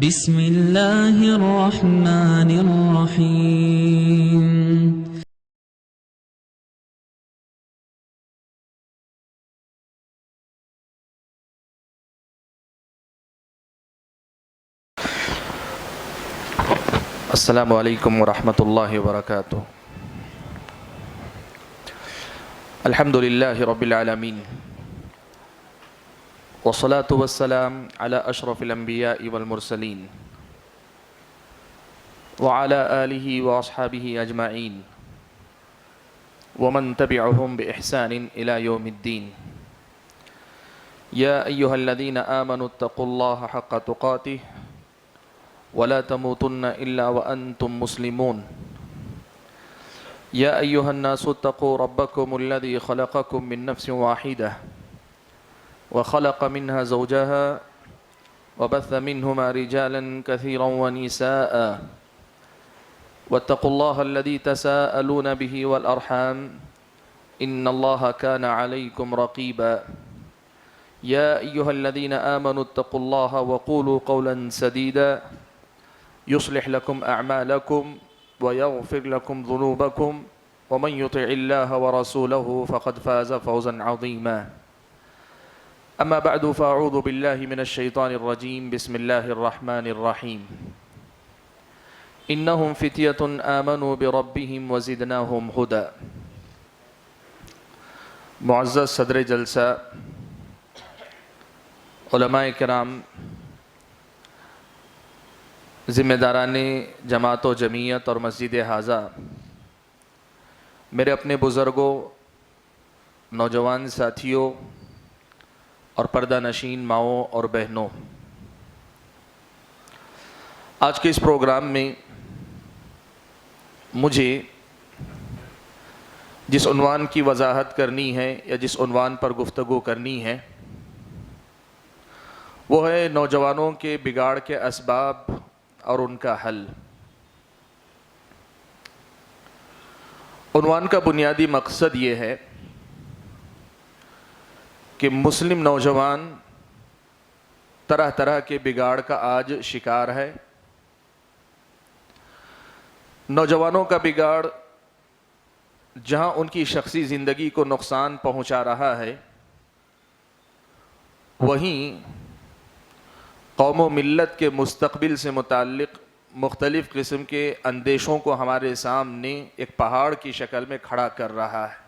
بسم الله الرحمن الرحيم. السلام علیکم ورحمۃ اللہ وبرکاتہ. الحمد للہ رب العالمین والصلاة والسلام على اشرف الانبیاء والمرسلین وعلى آلہ واصحابہ اجمعین ومن تبعهم بإحسان الى یوم الدین. یا ایہا الذین آمنوا اتقوا اللہ حق تقاتہ ولا تموتن الا وانتم مسلمون. یا ایہا الناس اتقوا ربکم الذی خلقکم من نفس واحدہ وخلق منها زوجها وبث منهما رجالا كثيرا ونساء واتقوا الله الذي تساءلون به والأرحام إن الله كان عليكم رقيبا. يا أيها الذين آمنوا اتقوا الله وقولوا قولا سديدا يصلح لكم أعمالكم ويغفر لكم ذنوبكم ومن يطع الله ورسوله فقد فاز فوزا عظيما. أما بعد فأعوذ بالله من الشيطان الرجيم. بسم الله الرحمن الرحيم. إنهم فتية آمنوا بربهم وزدناهم هدى. معزز صدر جلسہ، علماء کرام، ذمہ داران جماعت و جمعیت اور مسجد حاضہ، میرے اپنے بزرگوں، نوجوان ساتھیوں اور پردہ نشین ماؤں اور بہنوں، آج کے اس پروگرام میں مجھے جس عنوان کی وضاحت کرنی ہے یا جس عنوان پر گفتگو کرنی ہے وہ ہے نوجوانوں کے بگاڑ کے اسباب اور ان کا حل. عنوان کا بنیادی مقصد یہ ہے کہ مسلم نوجوان طرح طرح کے بگاڑ کا آج شکار ہے. نوجوانوں کا بگاڑ جہاں ان کی شخصی زندگی کو نقصان پہنچا رہا ہے، وہیں قوم و ملت کے مستقبل سے متعلق مختلف قسم کے اندیشوں کو ہمارے سامنے ایک پہاڑ کی شکل میں کھڑا کر رہا ہے.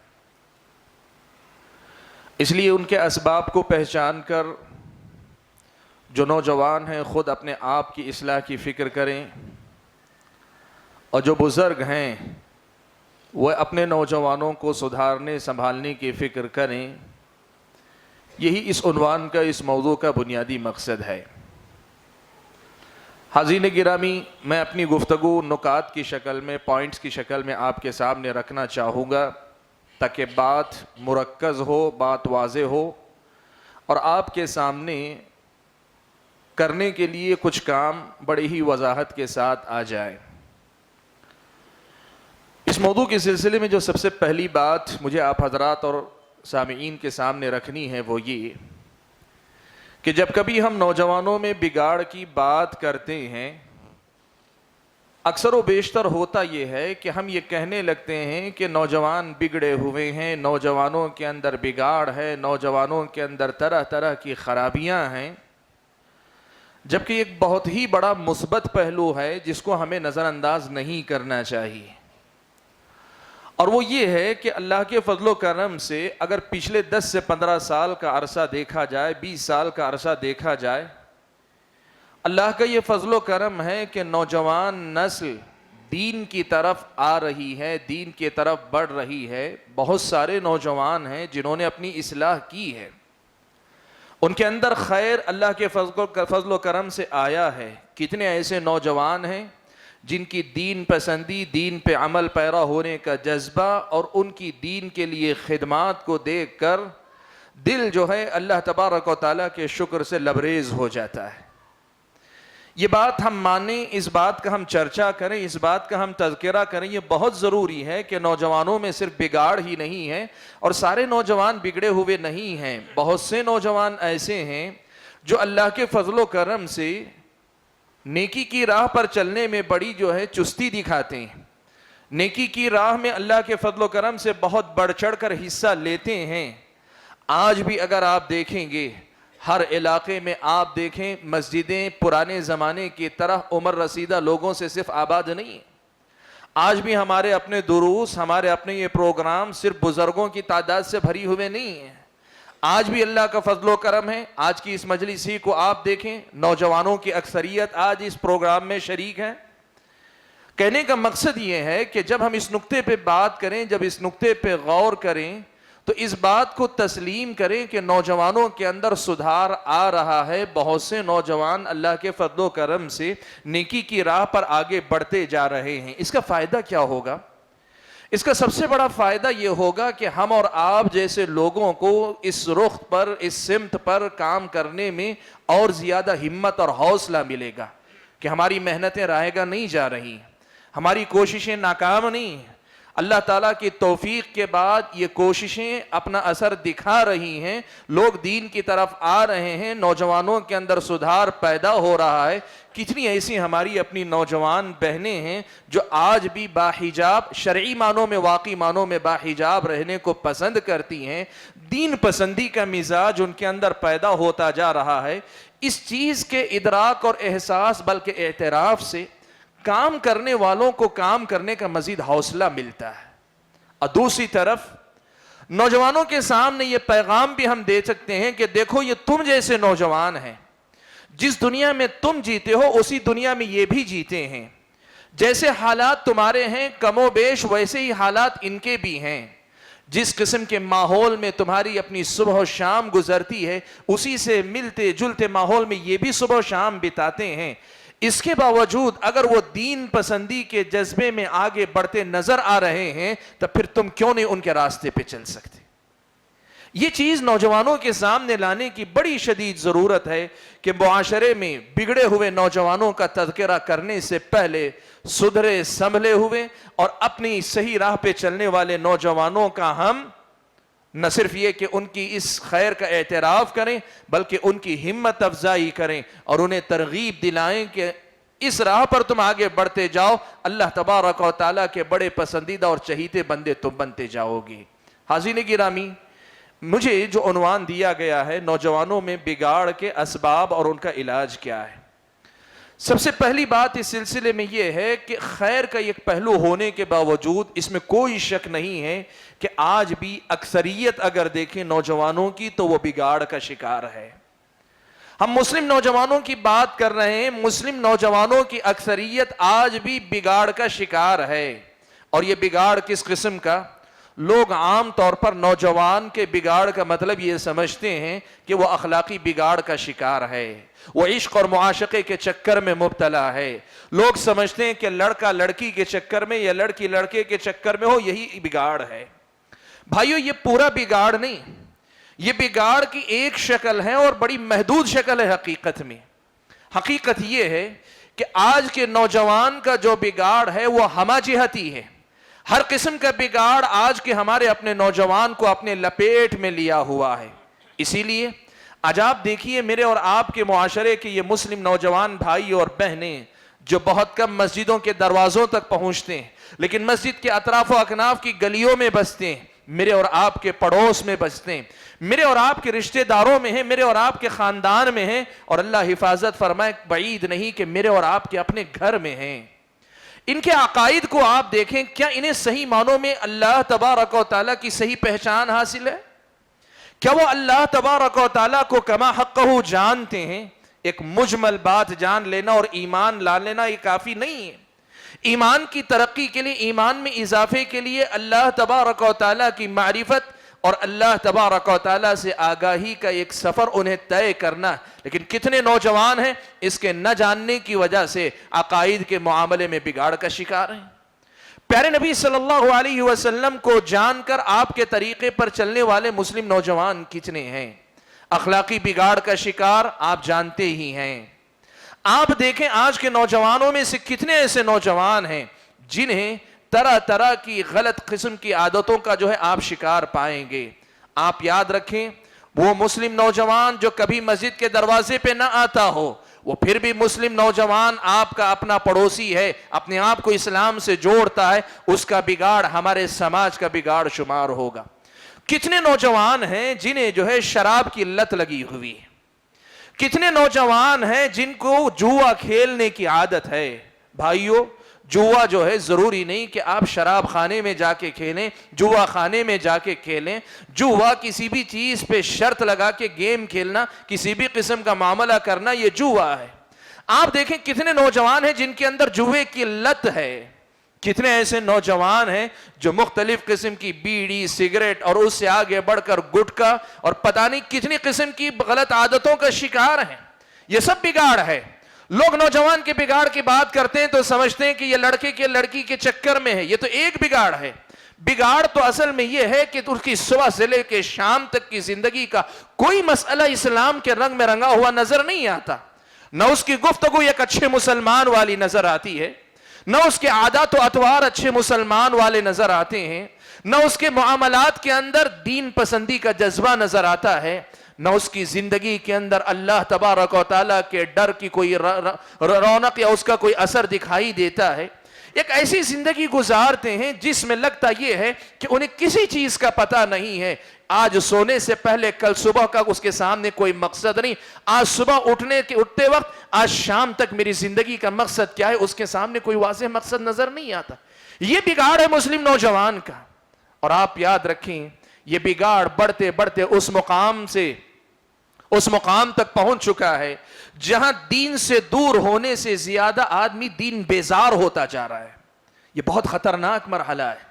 اس لیے ان کے اسباب کو پہچان کر جو نوجوان ہیں خود اپنے آپ کی اصلاح کی فکر کریں، اور جو بزرگ ہیں وہ اپنے نوجوانوں کو سدھارنے سنبھالنے کی فکر کریں. یہی اس عنوان کا، اس موضوع کا بنیادی مقصد ہے. حاضرین گرامی، میں اپنی گفتگو نکات کی شکل میں، پوائنٹس کی شکل میں آپ کے سامنے رکھنا چاہوں گا تاکہ بات مرکز ہو، بات واضح ہو اور آپ کے سامنے کرنے کے لیے کچھ کام بڑی ہی وضاحت کے ساتھ آ جائے. اس موضوع کے سلسلے میں جو سب سے پہلی بات مجھے آپ حضرات اور سامعین کے سامنے رکھنی ہے وہ یہ کہ جب کبھی ہم نوجوانوں میں بگاڑ کی بات کرتے ہیں، اکثر و بیشتر ہوتا یہ ہے کہ ہم یہ کہنے لگتے ہیں کہ نوجوان بگڑے ہوئے ہیں، نوجوانوں کے اندر بگاڑ ہے، نوجوانوں کے اندر طرح طرح کی خرابیاں ہیں، جبکہ ایک بہت ہی بڑا مثبت پہلو ہے جس کو ہمیں نظر انداز نہیں کرنا چاہیے. اور وہ یہ ہے کہ اللہ کے فضل و کرم سے اگر پچھلے 10 سے 15 سال کا عرصہ دیکھا جائے، 20 سال کا عرصہ دیکھا جائے، اللہ کا یہ فضل و کرم ہے کہ نوجوان نسل دین کی طرف آ رہی ہے، دین کی طرف بڑھ رہی ہے. بہت سارے نوجوان ہیں جنہوں نے اپنی اصلاح کی ہے، ان کے اندر خیر اللہ کے فضل و کرم سے آیا ہے. کتنے ایسے نوجوان ہیں جن کی دین پسندی، دین پہ عمل پیرا ہونے کا جذبہ اور ان کی دین کے لیے خدمات کو دیکھ کر دل جو ہے اللہ تبارک و تعالیٰ کے شکر سے لبریز ہو جاتا ہے. یہ بات ہم مانیں، اس بات کا ہم چرچا کریں، اس بات کا ہم تذکرہ کریں، یہ بہت ضروری ہے کہ نوجوانوں میں صرف بگاڑ ہی نہیں ہے اور سارے نوجوان بگڑے ہوئے نہیں ہیں. بہت سے نوجوان ایسے ہیں جو اللہ کے فضل و کرم سے نیکی کی راہ پر چلنے میں بڑی جو ہے چستی دکھاتے ہیں، نیکی کی راہ میں اللہ کے فضل و کرم سے بہت بڑھ چڑھ کر حصہ لیتے ہیں۔ آج بھی اگر آپ دیکھیں گے ہر علاقے میں آپ دیکھیں مسجدیں پرانے زمانے کی طرح عمر رسیدہ لوگوں سے صرف آباد نہیں ہیں۔ آج بھی ہمارے اپنے دروس، ہمارے اپنے یہ پروگرام صرف بزرگوں کی تعداد سے بھری ہوئے نہیں ہیں۔ آج بھی اللہ کا فضل و کرم ہے، آج کی اس مجلس ہی کو آپ دیکھیں، نوجوانوں کی اکثریت آج اس پروگرام میں شریک ہے۔ کہنے کا مقصد یہ ہے کہ جب ہم اس نقطے پہ بات کریں، جب اس نقطے پہ غور کریں تو اس بات کو تسلیم کریں کہ نوجوانوں کے اندر سدھار آ رہا ہے۔ بہت سے نوجوان اللہ کے فضل و کرم سے نیکی کی راہ پر آگے بڑھتے جا رہے ہیں۔ اس کا فائدہ کیا ہوگا؟ اس کا سب سے بڑا فائدہ یہ ہوگا کہ ہم اور آپ جیسے لوگوں کو اس رخ پر، اس سمت پر کام کرنے میں اور زیادہ ہمت اور حوصلہ ملے گا کہ ہماری محنتیں رائے گاہ نہیں جا رہی، ہماری کوششیں ناکام نہیں ہیں۔ اللہ تعالیٰ کی توفیق کے بعد یہ کوششیں اپنا اثر دکھا رہی ہیں، لوگ دین کی طرف آ رہے ہیں، نوجوانوں کے اندر سدھار پیدا ہو رہا ہے۔ کتنی ایسی ہماری اپنی نوجوان بہنیں ہیں جو آج بھی باحجاب، شرعی معنوں میں، واقعی معنوں میں باحجاب رہنے کو پسند کرتی ہیں۔ دین پسندی کا مزاج ان کے اندر پیدا ہوتا جا رہا ہے۔ اس چیز کے ادراک اور احساس بلکہ اعتراف سے کام کرنے والوں کو کام کرنے کا مزید حوصلہ ملتا ہے۔ اور دوسری طرف نوجوانوں کے سامنے یہ پیغام بھی ہم دے سکتے ہیں کہ دیکھو یہ تم جیسے نوجوان ہیں، جس دنیا میں تم جیتے ہو اسی دنیا میں یہ بھی جیتے ہیں، جیسے حالات تمہارے ہیں کم و بیش ویسے ہی حالات ان کے بھی ہیں، جس قسم کے ماحول میں تمہاری اپنی صبح و شام گزرتی ہے اسی سے ملتے جلتے ماحول میں یہ بھی صبح و شام بتاتے ہیں۔ اس کے باوجود اگر وہ دین پسندی کے جذبے میں آگے بڑھتے نظر آ رہے ہیں تو پھر تم کیوں نہیں ان کے راستے پہ چل سکتے؟ یہ چیز نوجوانوں کے سامنے لانے کی بڑی شدید ضرورت ہے کہ معاشرے میں بگڑے ہوئے نوجوانوں کا تذکرہ کرنے سے پہلے سدھرے سنبھلے ہوئے اور اپنی صحیح راہ پہ چلنے والے نوجوانوں کا ہم نہ صرف یہ کہ ان کی اس خیر کا اعتراف کریں بلکہ ان کی ہمت افزائی کریں اور انہیں ترغیب دلائیں کہ اس راہ پر تم آگے بڑھتے جاؤ، اللہ تبارک و تعالیٰ کے بڑے پسندیدہ اور چہیتے بندے تم بنتے جاؤ گے۔ حاضرین گرامی، مجھے جو عنوان دیا گیا ہے نوجوانوں میں بگاڑ کے اسباب اور ان کا علاج کیا ہے، سب سے پہلی بات اس سلسلے میں یہ ہے کہ خیر کا ایک پہلو ہونے کے باوجود اس میں کوئی شک نہیں ہے کہ آج بھی اکثریت اگر دیکھیں نوجوانوں کی تو وہ بگاڑ کا شکار ہے۔ ہم مسلم نوجوانوں کی بات کر رہے ہیں، مسلم نوجوانوں کی اکثریت آج بھی بگاڑ کا شکار ہے۔ اور یہ بگاڑ کس قسم کا؟ لوگ عام طور پر نوجوان کے بگاڑ کا مطلب یہ سمجھتے ہیں کہ وہ اخلاقی بگاڑ کا شکار ہے، وہ عشق اور معاشقے کے چکر میں مبتلا ہے۔ لوگ سمجھتے ہیں کہ لڑکا لڑکی کے چکر میں یا لڑکی لڑکے کے چکر میں ہو یہی بگاڑ ہے۔ بھائیو، یہ پورا بگاڑ نہیں، یہ بگاڑ کی ایک شکل ہے اور بڑی محدود شکل ہے۔ حقیقت یہ ہے کہ آج کے نوجوان کا جو بگاڑ ہے وہ ہمہ جہتی ہے۔ ہر قسم کا بگاڑ آج کے ہمارے اپنے نوجوان کو اپنے لپیٹ میں لیا ہوا ہے۔ اسی لیے آج آپ دیکھیے میرے اور آپ کے معاشرے کے یہ مسلم نوجوان بھائی اور بہنیں جو بہت کم مسجدوں کے دروازوں تک پہنچتے ہیں لیکن مسجد کے اطراف و اکناف کی گلیوں میں بستے ہیں، میرے اور آپ کے پڑوس میں بستے ہیں، میرے اور آپ کے رشتہ داروں میں ہیں، میرے اور آپ کے خاندان میں ہیں، اور اللہ حفاظت فرمائے بعید نہیں کہ میرے اور آپ کے اپنے گھر میں ہیں۔ ان کے عقائد کو آپ دیکھیں، کیا انہیں صحیح معنوں میں اللہ تبارک و تعالیٰ کی صحیح پہچان حاصل ہے؟ کیا وہ اللہ تبارک و تعالیٰ کو کما حقہ جانتے ہیں؟ ایک مجمل بات جان لینا اور ایمان لا لینا یہ کافی نہیں ہے۔ ایمان کی ترقی کے لیے، ایمان میں اضافے کے لیے اللہ تبارک و تعالیٰ کی معرفت اور اللہ تبارک و تعالیٰ سے آگاہی کا ایک سفر انہیں طے کرنا۔ لیکن کتنے نوجوان ہیں اس کے نہ جاننے کی وجہ سے عقائد کے معاملے میں بگاڑ کا شکار ہیں۔ پیارے نبی صلی اللہ علیہ وسلم کو جان کر آپ کے طریقے پر چلنے والے مسلم نوجوان کتنے ہیں؟ اخلاقی بگاڑ کا شکار آپ جانتے ہی ہیں۔ آپ دیکھیں آج کے نوجوانوں میں سے کتنے ایسے نوجوان ہیں جنہیں طرح طرح کی غلط قسم کی عادتوں کا جو ہے آپ شکار پائیں گے۔ آپ یاد رکھیں، وہ مسلم نوجوان جو کبھی مسجد کے دروازے پہ نہ آتا ہو، وہ پھر بھی مسلم نوجوان آپ کا اپنا پڑوسی ہے, اپنے آپ کو اسلام سے جوڑتا ہے, اس کا بگاڑ ہمارے سماج کا بگاڑ شمار ہوگا. کتنے نوجوان ہیں جنہیں جو ہے شراب کی لت لگی ہوئی ہے, کتنے نوجوان ہیں جن کو جوا کھیلنے کی عادت ہے. بھائیو, جوا جو ہے ضروری نہیں کہ آپ شراب خانے میں جا کے کھیلیں, جوا خانے میں جا کے کھیلیں. جوا کسی بھی چیز پہ شرط لگا کے گیم کھیلنا, کسی بھی قسم کا معاملہ کرنا, یہ جوا ہے. آپ دیکھیں کتنے نوجوان ہیں جن کے اندر جوے کی لت ہے. کتنے ایسے نوجوان ہیں جو مختلف قسم کی بیڑی, سگریٹ اور اس سے آگے بڑھ کر گٹکا اور پتہ نہیں کتنی قسم کی غلط عادتوں کا شکار ہیں. یہ سب بگاڑ ہے. لوگ نوجوان کے بگاڑ کی بات کرتے ہیں تو سمجھتے ہیں کہ یہ لڑکے کے لڑکی کے چکر میں ہے. یہ تو ایک بگاڑ ہے. بگاڑ تو اصل میں یہ ہے کہ اس کی صبح سے لے کے شام تک کی زندگی کا کوئی مسئلہ اسلام کے رنگ میں رنگا ہوا نظر نہیں آتا. نہ اس کی گفتگو ایک اچھے مسلمان والی نظر آتی ہے, نہ اس کے عادات و اطوار اچھے مسلمان والے نظر آتے ہیں, نہ اس کے معاملات کے اندر دین پسندی کا جذبہ نظر آتا ہے, نہ اس کی زندگی کے اندر اللہ تبارک و تعالیٰ کے ڈر کی کوئی رونق یا اس کا کوئی اثر دکھائی دیتا ہے. ایک ایسی زندگی گزارتے ہیں جس میں لگتا یہ ہے کہ انہیں کسی چیز کا پتہ نہیں ہے. آج سونے سے پہلے کل صبح کا اس کے سامنے کوئی مقصد نہیں. آج صبح اٹھتے وقت آج شام تک میری زندگی کا مقصد کیا ہے, اس کے سامنے کوئی واضح مقصد نظر نہیں آتا. یہ بگاڑ ہے مسلم نوجوان کا. اور آپ یاد رکھیں, یہ بگاڑ بڑھتے بڑھتے اس مقام تک پہنچ چکا ہے جہاں دین سے دور ہونے سے زیادہ آدمی دین بیزار ہوتا جا رہا ہے. یہ بہت خطرناک مرحلہ ہے.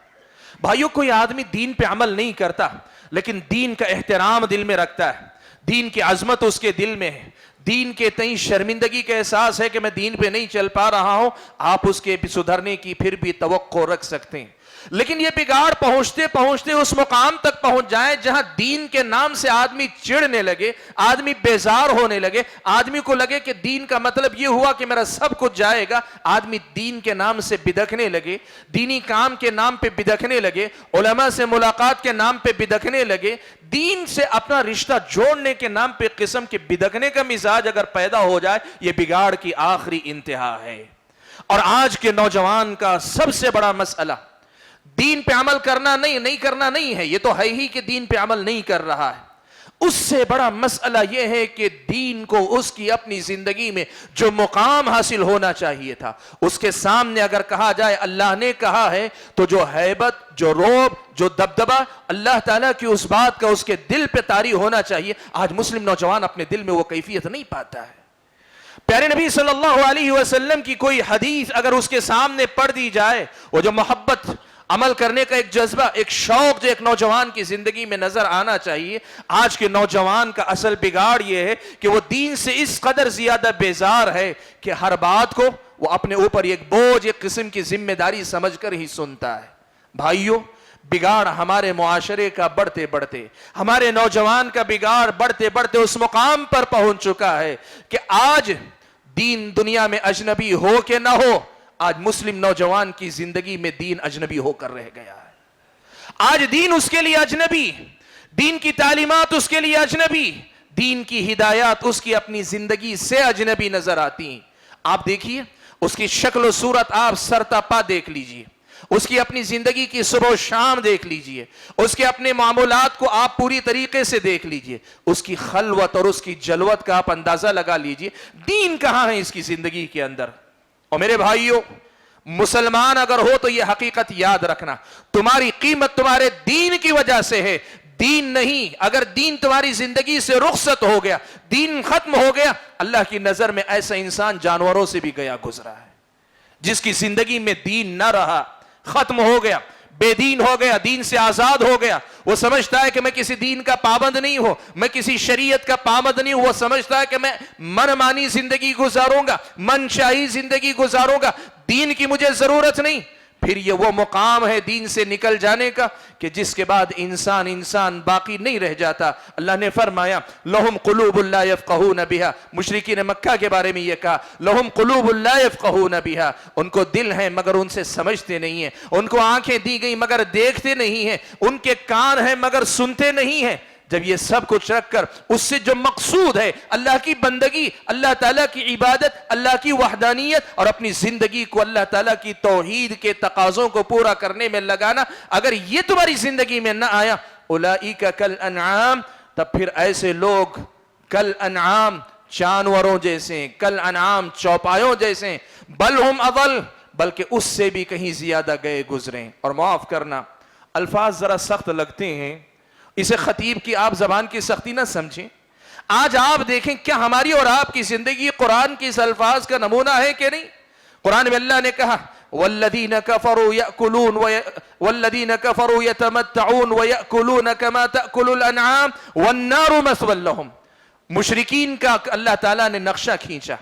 بھائیو, کوئی آدمی دین پہ عمل نہیں کرتا لیکن دین کا احترام دل میں رکھتا ہے, دین کی عظمت اس کے دل میں ہے, دین کے تئیں شرمندگی کا احساس ہے کہ میں دین پہ نہیں چل پا رہا ہوں, آپ اس کے سدھرنے کی پھر بھی توقع رکھ سکتے ہیں. لیکن یہ بگاڑ پہنچتے پہنچتے اس مقام تک پہنچ جائے جہاں دین کے نام سے آدمی چڑنے لگے, آدمی بیزار ہونے لگے, آدمی کو لگے کہ دین کا مطلب یہ ہوا کہ میرا سب کچھ جائے گا. آدمی دین کے نام سے بدکنے لگے, دینی کام کے نام پہ بدکنے لگے, علماء سے ملاقات کے نام پہ بدکنے لگے, دین سے اپنا رشتہ جوڑنے کے نام پہ قسم کے بدکنے کا مزاج اگر پیدا ہو جائے, یہ بگاڑ کی آخری انتہا ہے. اور آج کے نوجوان کا سب سے بڑا مسئلہ دین پہ عمل کرنا نہیں کرنا نہیں ہے, یہ تو ہے ہی کہ دین پہ عمل نہیں کر رہا ہے. اس سے بڑا مسئلہ یہ ہے کہ دین کو اس کی اپنی زندگی میں جو مقام حاصل ہونا چاہیے تھا, اس کے سامنے اگر کہا جائے اللہ نے کہا ہے, تو جو ہیبت, جو روب, جو دبدبہ اللہ تعالیٰ کی اس بات کا اس کے دل پہ طاری ہونا چاہیے, آج مسلم نوجوان اپنے دل میں وہ کیفیت نہیں پاتا ہے. پیارے نبی صلی اللہ علیہ وسلم کی کوئی حدیث اگر اس کے سامنے پڑھ دی جائے, وہ جو محبت, عمل کرنے کا ایک جذبہ, ایک شوق جو ایک نوجوان کی زندگی میں نظر آنا چاہیے, آج کے نوجوان کا اصل بگاڑ یہ ہے کہ وہ دین سے اس قدر زیادہ بیزار ہے کہ ہر بات کو وہ اپنے اوپر ایک بوجھ, ایک قسم کی ذمہ داری سمجھ کر ہی سنتا ہے. بھائیو, بگاڑ ہمارے معاشرے کا بڑھتے بڑھتے, ہمارے نوجوان کا بگاڑ بڑھتے بڑھتے اس مقام پر پہنچ چکا ہے کہ آج دین دنیا میں اجنبی ہو کہ نہ ہو, آج مسلم نوجوان کی زندگی میں دین اجنبی ہو کر رہ گیا ہے. آج دین اس کے لیے اجنبی, دین کی تعلیمات اس کے لیے اجنبی, دین کی ہدایات اس کی اپنی زندگی سے اجنبی نظر آتی ہیں. آپ دیکھیے اس کی شکل و صورت, آپ سرتاپا دیکھ لیجئے, اس کی اپنی زندگی کی صبح و شام دیکھ لیجئے, اس کے اپنے معاملات کو آپ پوری طریقے سے دیکھ لیجئے, اس کی خلوت اور اس کی جلوت کا آپ اندازہ لگا لیجئے. دین کہاں ہے اس کی زندگی کے اندر؟ اور میرے بھائیوں, مسلمان اگر ہو تو یہ حقیقت یاد رکھنا, تمہاری قیمت تمہارے دین کی وجہ سے ہے, دین نہیں. اگر دین تمہاری زندگی سے رخصت ہو گیا, دین ختم ہو گیا, اللہ کی نظر میں ایسا انسان جانوروں سے بھی گیا گزرا ہے. جس کی زندگی میں دین نہ رہا, ختم ہو گیا, بے دین ہو گیا, دین سے آزاد ہو گیا, وہ سمجھتا ہے کہ میں کسی دین کا پابند نہیں ہوں, میں کسی شریعت کا پابند نہیں ہوں, وہ سمجھتا ہے کہ میں من مانی زندگی گزاروں گا, من شاہی زندگی گزاروں گا, دین کی مجھے ضرورت نہیں. پھر یہ وہ مقام ہے دین سے نکل جانے کا کہ جس کے بعد انسان باقی نہیں رہ جاتا. اللہ نے فرمایا لہم قلوب لا یفقہون بہا, مشرکین مکہ کے بارے میں یہ کہا لہم قلوب لا یفقہون بہا, ان کو دل ہیں مگر ان سے سمجھتے نہیں ہیں, ان کو آنکھیں دی گئی مگر دیکھتے نہیں ہیں, ان کے کان ہیں مگر سنتے نہیں ہیں. جب یہ سب کچھ رکھ کر اس سے جو مقصود ہے اللہ کی بندگی، اللہ تعالیٰ کی عبادت، اللہ کی وحدانیت اور اپنی زندگی کو اللہ تعالیٰ کی توحید کے تقاضوں کو پورا کرنے میں لگانا، اگر یہ تمہاری زندگی میں نہ آیا، اولئک کالانعام، تب پھر ایسے لوگ کل انعام جانوروں جیسے، کل انعام چوپایوں جیسے، بل ہم اضل، بلکہ اس سے بھی کہیں زیادہ گئے گزریں۔ اور معاف کرنا، الفاظ ذرا سخت لگتے ہیں، اسے خطیب کی آپ زبان کی سختی نہ سمجھیں۔ آج آپ دیکھیں کیا ہماری اور آپ کی زندگی قرآن کی اس الفاظ کا نمونہ ہے کہ نہیں؟ قرآن میں اللہ نے کہا والذین کفروا یأکلون والذین کفروا یتمتعون ویأکلون کما تأکل الانعام والنار مثوی لہم۔ مشرکین کا اللہ تعالیٰ نے نقشہ کھینچا،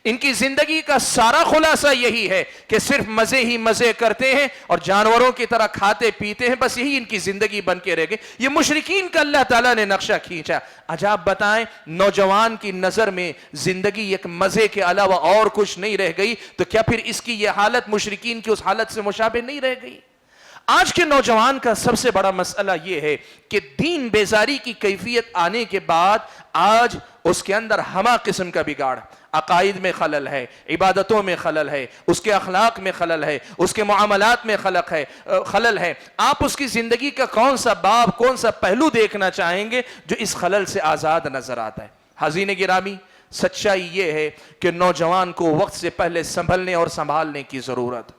ان کی زندگی کا سارا خلاصہ یہی ہے کہ صرف مزے ہی مزے کرتے ہیں اور جانوروں کی طرح کھاتے پیتے ہیں، بس یہی ان کی زندگی بن کے رہ گئی۔ یہ مشرکین کا اللہ تعالیٰ نے نقشہ کھینچا۔ آج آپ بتائیں نوجوان کی نظر میں زندگی ایک مزے کے علاوہ اور کچھ نہیں رہ گئی، تو کیا پھر اس کی یہ حالت مشرکین کی اس حالت سے مشابہ نہیں رہ گئی؟ آج کے نوجوان کا سب سے بڑا مسئلہ یہ ہے کہ دین بیزاری کی کیفیت آنے کے بعد آج اس کے اندر ہمہ قسم کا بگاڑ، عقائد میں خلل ہے، عبادتوں میں خلل ہے، اس کے اخلاق میں خلل ہے، اس کے معاملات میں خلل ہے۔ آپ اس کی زندگی کا کون سا باب، کون سا پہلو دیکھنا چاہیں گے جو اس خلل سے آزاد نظر آتا ہے؟ حاضرین گرامی، سچائی یہ ہے کہ نوجوان کو وقت سے پہلے سنبھلنے اور سنبھالنے کی ضرورت۔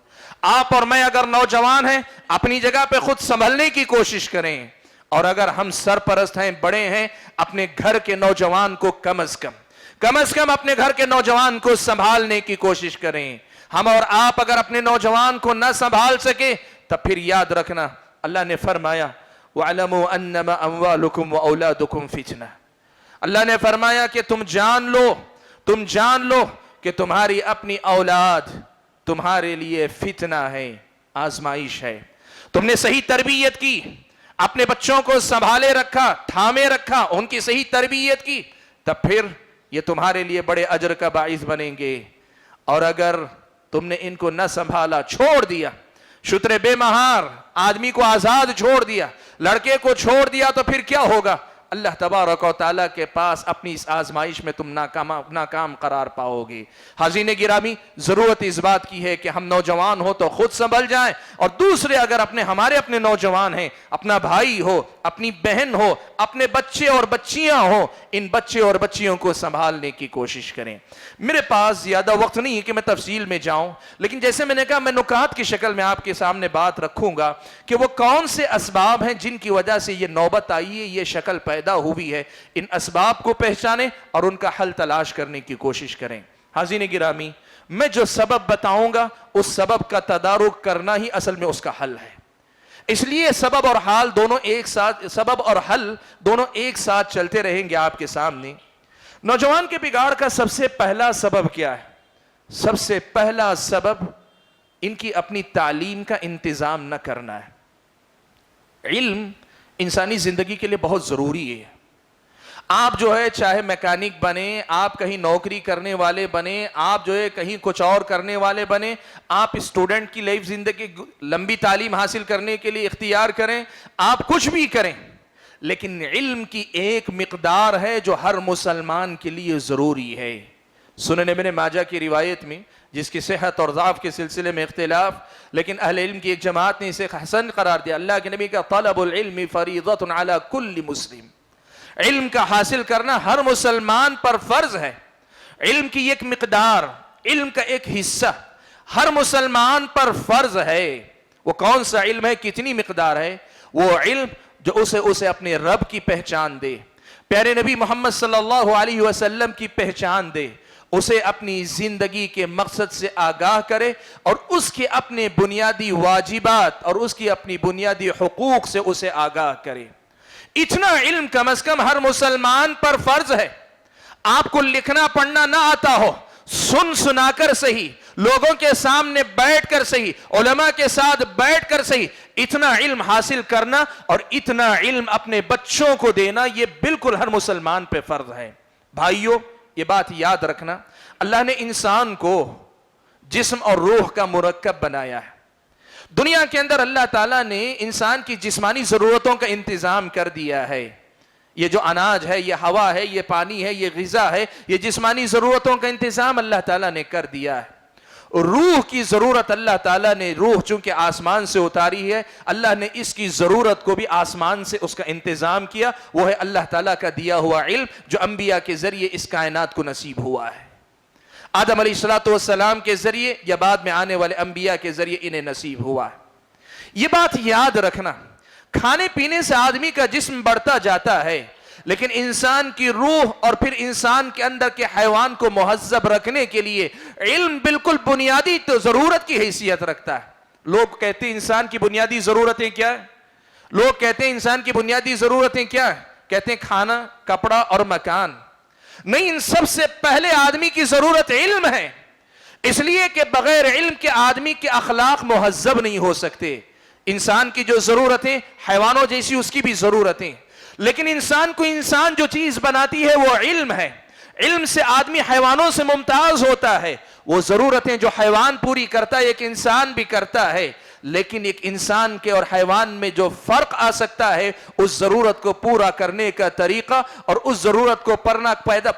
آپ اور میں اگر نوجوان ہیں، اپنی جگہ پہ خود سنبھلنے کی کوشش کریں، اور اگر ہم سرپرست ہیں، بڑے ہیں، اپنے گھر کے نوجوان کو کم از کم اپنے گھر کے نوجوان کو سنبھالنے کی کوشش کریں۔ ہم اور آپ اگر اپنے نوجوان کو نہ سنبھال سکے، تب پھر یاد رکھنا اللہ نے فرمایا وَعْلَمُوا أَنَّمَا أَمْوَالُكُمْ وَأَوْلَادُكُمْ فِتْنَةٌ۔ اللہ نے فرمایا کہ تم جان لو کہ تمہاری اپنی اولاد تمہارے لیے فتنہ ہے، آزمائش ہے۔ تم نے صحیح تربیت کی، اپنے بچوں کو سنبھالے رکھا، تھامے رکھا، ان کی صحیح تربیت کی، تب پھر یہ تمہارے لیے بڑے اجر کا باعث بنیں گے۔ اور اگر تم نے ان کو نہ سنبھالا، چھوڑ دیا، شتر بے مہار آدمی کو آزاد چھوڑ دیا، لڑکے کو چھوڑ دیا، تو پھر کیا ہوگا؟ اللہ تبارک و تعالیٰ کے پاس اپنی اس آزمائش میں تم ناکام قرار پاؤ گے۔ حاضرین گرامی، ضرورت اس بات کی ہے کہ ہم نوجوان ہو تو خود سنبھل جائیں، اور دوسرے اگر اپنے نوجوان ہیں، اپنا بھائی ہو، اپنی بہن ہو، اپنے بچے اور بچیاں ہو، ان بچے اور بچیوں کو سنبھالنے کی کوشش کریں۔ میرے پاس زیادہ وقت نہیں ہے کہ میں تفصیل میں جاؤں، لیکن جیسے میں نے کہا میں نکات کی شکل میں آپ کے سامنے بات رکھوں گا کہ وہ کون سے اسباب ہیں جن کی وجہ سے یہ نوبت آئی ہے، یہ شکل پیدا ہوئی ہے۔ ان اسباب کو پہچانیں اور ان کا حل تلاش کرنے کی کوشش کریں۔ حاضرین گرامی، میں جو سبب بتاؤں گا اس سبب کا تدارک کرنا ہی اصل میں اس کا حل ہے۔ اس لیے سبب اور حل دونوں ایک ساتھ چلتے رہیں گے آپ کے سامنے۔ نوجوان کے بگاڑ کا سب سے پہلا سبب کیا ہے؟ سب سے پہلا سبب ان کی اپنی تعلیم کا انتظام نہ کرنا ہے۔ علم انسانی زندگی کے لیے بہت ضروری ہے۔ آپ جو ہے چاہے میکینک بنے، آپ کہیں نوکری کرنے والے بنے، آپ جو ہے کہیں کچھ اور کرنے والے بنے، آپ اسٹوڈنٹ کی لائف زندگی لمبی تعلیم حاصل کرنے کے لیے اختیار کریں، آپ کچھ بھی کریں، لیکن علم کی ایک مقدار ہے جو ہر مسلمان کے لیے ضروری ہے۔ سنن ابن ماجہ کی روایت میں، جس کی صحت اور ضعف کے سلسلے میں اختلاف، لیکن اہل علم کی ایک جماعت نے اسے حسن قرار دیا۔ اللہ کے نبی کا طلب العلم فریضۃ علی کل مسلم، علم کا حاصل کرنا ہر مسلمان پر فرض ہے۔ علم کی ایک مقدار، علم کا ایک حصہ ہر مسلمان پر فرض ہے۔ وہ کون سا علم ہے، کتنی مقدار ہے؟ وہ علم جو اسے اپنے رب کی پہچان دے، پیارے نبی محمد صلی اللہ علیہ وسلم کی پہچان دے، اسے اپنی زندگی کے مقصد سے آگاہ کرے، اور اس کے اپنے بنیادی واجبات اور اس کی اپنی بنیادی حقوق سے اسے آگاہ کرے۔ اتنا علم کم از کم ہر مسلمان پر فرض ہے۔ آپ کو لکھنا پڑھنا نہ آتا ہو، سنا کر صحیح، لوگوں کے سامنے بیٹھ کر صحیح، علماء کے ساتھ بیٹھ کر صحیح، اتنا علم حاصل کرنا اور اتنا علم اپنے بچوں کو دینا، یہ بالکل ہر مسلمان پہ فرض ہے۔ بھائیوں، یہ بات یاد رکھنا، اللہ نے انسان کو جسم اور روح کا مرکب بنایا ہے۔ دنیا کے اندر اللہ تعالیٰ نے انسان کی جسمانی ضرورتوں کا انتظام کر دیا ہے، یہ جو اناج ہے، یہ ہوا ہے، یہ پانی ہے، یہ غذا ہے، یہ جسمانی ضرورتوں کا انتظام اللہ تعالیٰ نے کر دیا ہے۔ روح کی ضرورت اللہ تعالیٰ نے، روح چونکہ آسمان سے اتاری ہے، اللہ نے اس کی ضرورت کو بھی آسمان سے اس کا انتظام کیا۔ وہ ہے اللہ تعالیٰ کا دیا ہوا علم جو انبیاء کے ذریعے اس کائنات کو نصیب ہوا ہے۔ آدم علیہ السلام کے ذریعے یا بعد میں آنے والے انبیاء کے ذریعے انہیں نصیب ہوا ہے۔ یہ بات یاد رکھنا، کھانے پینے سے آدمی کا جسم بڑھتا جاتا ہے، لیکن انسان کی روح اور پھر انسان کے اندر کے حیوان کو مہذب رکھنے کے لیے علم بالکل بنیادی تو ضرورت کی حیثیت رکھتا ہے۔ لوگ کہتے ہیں انسان کی بنیادی ضرورتیں کیا ہیں؟ لوگ کہتے ہیں انسان کی بنیادی ضرورتیں کیا ہیں؟ کہتے ہیں کھانا، کپڑا اور مکان۔ نہیں، ان سب سے پہلے آدمی کی ضرورت علم ہے، اس لیے کہ بغیر علم کے آدمی کے اخلاق مہذب نہیں ہو سکتے۔ انسان کی جو ضرورتیں حیوانوں جیسی اس کی بھی ضرورتیں، لیکن انسان کو انسان جو چیز بناتی ہے وہ علم ہے۔ علم سے آدمی حیوانوں سے ممتاز ہوتا ہے۔ وہ ضرورتیں جو حیوان پوری کرتا ہے ایک انسان بھی کرتا ہے، لیکن ایک انسان کے اور حیوان میں جو فرق آ سکتا ہے اس ضرورت کو پورا کرنے کا طریقہ اور اس ضرورت کو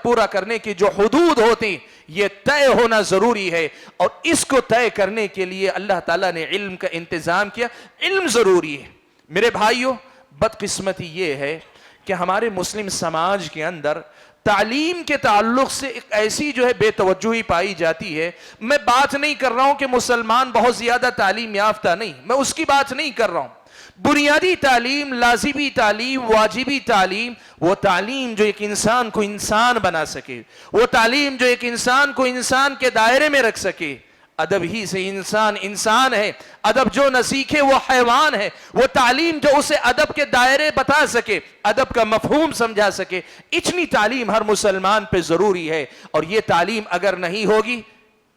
پورا کرنے کی جو حدود ہوتی یہ طے ہونا ضروری ہے، اور اس کو طے کرنے کے لیے اللہ تعالیٰ نے علم کا انتظام کیا۔ علم ضروری ہے میرے بھائیوں۔ بدقسمتی یہ ہے کہ ہمارے مسلم سماج کے اندر تعلیم کے تعلق سے ایک ایسی جو ہے بے توجہی پائی جاتی ہے۔ میں بات نہیں کر رہا ہوں کہ مسلمان بہت زیادہ تعلیم یافتہ نہیں، میں اس کی بات نہیں کر رہا ہوں۔ بنیادی تعلیم، لازمی تعلیم، واجبی تعلیم، وہ تعلیم جو ایک انسان کو انسان بنا سکے، وہ تعلیم جو ایک انسان کو انسان کے دائرے میں رکھ سکے۔ ادب ہی سے انسان انسان ہے، ادب جو نہ سیکھے وہ حیوان ہے۔ وہ تعلیم جو اسے ادب کے دائرے بتا سکے، ادب کا مفہوم سمجھا سکے، اتنی تعلیم ہر مسلمان پہ ضروری ہے۔ اور یہ تعلیم اگر نہیں ہوگی،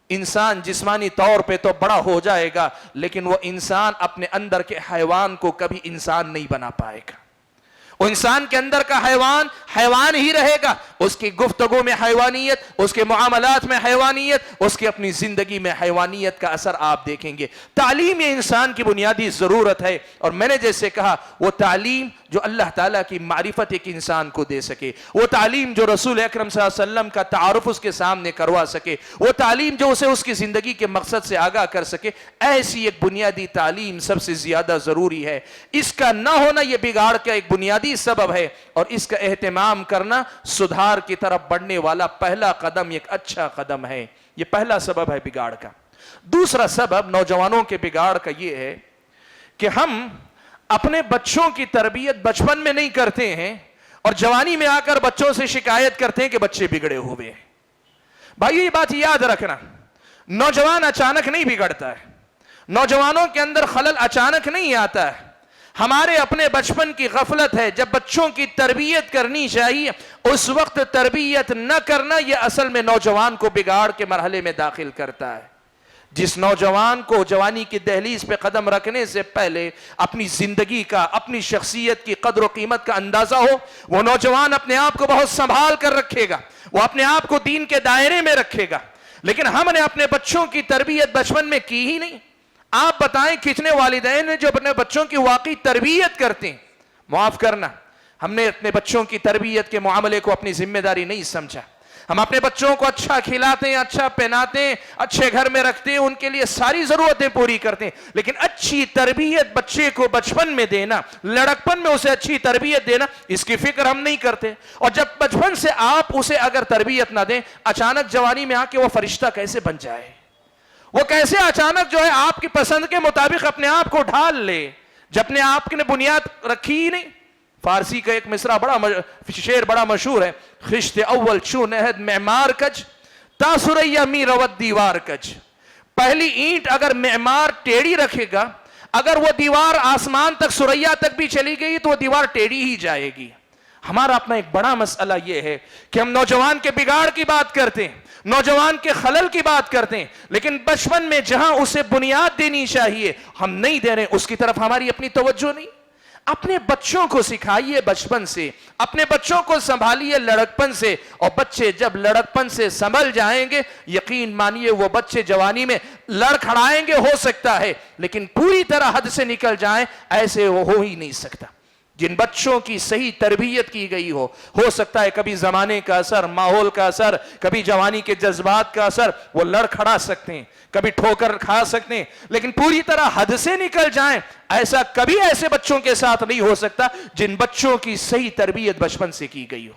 انسان جسمانی طور پہ تو بڑا ہو جائے گا، لیکن وہ انسان اپنے اندر کے حیوان کو کبھی انسان نہیں بنا پائے گا۔ وہ انسان کے اندر کا حیوان حیوان ہی رہے گا، اس کی گفتگو میں حیوانیت، اس کے معاملات میں حیوانیت، اس کی اپنی زندگی میں حیوانیت کا اثر آپ دیکھیں گے۔ تعلیم یہ انسان کی بنیادی ضرورت ہے، اور میں نے جیسے کہا وہ تعلیم جو اللہ تعالیٰ کی معرفت ایک انسان کو دے سکے، وہ تعلیم جو رسول اکرم صلی اللہ علیہ وسلم کا تعارف اس کے سامنے کروا سکے، وہ تعلیم جو اسے اس کی زندگی کے مقصد سے آگاہ کر سکے، ایسی ایک بنیادی تعلیم سب سے زیادہ ضروری ہے۔ اس کا نہ ہونا یہ بگاڑ کا ایک بنیادی سبب ہے، اور اس کا اہتمام کرنا سدھار کی طرف بڑھنے والا پہلا قدم، ایک اچھا قدم ہے۔ یہ پہلا سبب ہے بگاڑ کا۔ دوسرا سبب نوجوانوں کے بگاڑ کا یہ ہے کہ ہم اپنے بچوں کی تربیت بچپن میں نہیں کرتے ہیں، اور جوانی میں آ کر بچوں سے شکایت کرتے ہیں کہ بچے بگڑے ہوئے ہیں۔ بھائی یہ بات یاد رکھنا، نوجوان اچانک نہیں بگڑتا ہے، نوجوانوں کے اندر خلل اچانک نہیں آتا ہے۔ ہمارے اپنے بچپن کی غفلت ہے۔ جب بچوں کی تربیت کرنی چاہیے اس وقت تربیت نہ کرنا، یہ اصل میں نوجوان کو بگاڑ کے مرحلے میں داخل کرتا ہے۔ جس نوجوان کو جوانی کی دہلیز پہ قدم رکھنے سے پہلے اپنی زندگی کا، اپنی شخصیت کی قدر و قیمت کا اندازہ ہو، وہ نوجوان اپنے آپ کو بہت سنبھال کر رکھے گا، وہ اپنے آپ کو دین کے دائرے میں رکھے گا۔ لیکن ہم نے اپنے بچوں کی تربیت بچپن میں کی ہی نہیں۔ آپ بتائیں کتنے والدین ہیں جو اپنے بچوں کی واقعی تربیت کرتے ہیں؟ معاف کرنا، ہم نے اپنے بچوں کی تربیت کے معاملے کو اپنی ذمہ داری نہیں سمجھا۔ ہم اپنے بچوں کو اچھا کھلاتے ہیں، اچھا پہناتے ہیں، اچھے گھر میں رکھتے ہیں، ان کے لیے ساری ضرورتیں پوری کرتے ہیں، لیکن اچھی تربیت بچے کو بچپن میں دینا، لڑکپن میں اسے اچھی تربیت دینا، اس کی فکر ہم نہیں کرتے۔ اور جب بچپن سے آپ اسے اگر تربیت نہ دیں، اچانک جوانی میں آ کے وہ فرشتہ کیسے بن جائے؟ وہ کیسے اچانک جو ہے آپ کی پسند کے مطابق اپنے آپ کو ڈھال لے جب نے آپ نے بنیاد رکھی ہی نہیں؟ فارسی کا ایک مصرع شعر بڑا مشہور ہے، خشت اول چون عہد معمار کج تا سریا می روت دیوار کج۔ پہلی اینٹ اگر معمار ٹیڑھی رکھے گا، اگر وہ دیوار آسمان تک سریا تک بھی چلی گئی تو وہ دیوار ٹیڑھی ہی جائے گی۔ ہمارا اپنا ایک بڑا مسئلہ یہ ہے کہ ہم نوجوان کے بگاڑ کی بات کرتے ہیں، نوجوان کے خلل کی بات کرتے ہیں، لیکن بچپن میں جہاں اسے بنیاد دینی چاہیے ہم نہیں دے رہے، اس کی طرف ہماری اپنی توجہ نہیں۔ اپنے بچوں کو سکھائیے بچپن سے، اپنے بچوں کو سنبھالیے لڑکپن سے، اور بچے جب لڑکپن سے سنبھل جائیں گے یقین مانیے وہ بچے جوانی میں لڑکھڑائیں گے، ہو سکتا ہے، لیکن پوری طرح حد سے نکل جائیں ایسے وہ ہو ہی نہیں سکتا۔ جن بچوں کی صحیح تربیت کی گئی ہو سکتا ہے کبھی زمانے کا اثر، ماحول کا اثر، کبھی جوانی کے جذبات کا اثر، وہ لڑ کھڑا سکتے ہیں، کبھی ٹھوکر کھا سکتے ہیں، لیکن پوری طرح حد سے نکل جائیں ایسا کبھی ایسے بچوں کے ساتھ نہیں ہو سکتا جن بچوں کی صحیح تربیت بچپن سے کی گئی ہو۔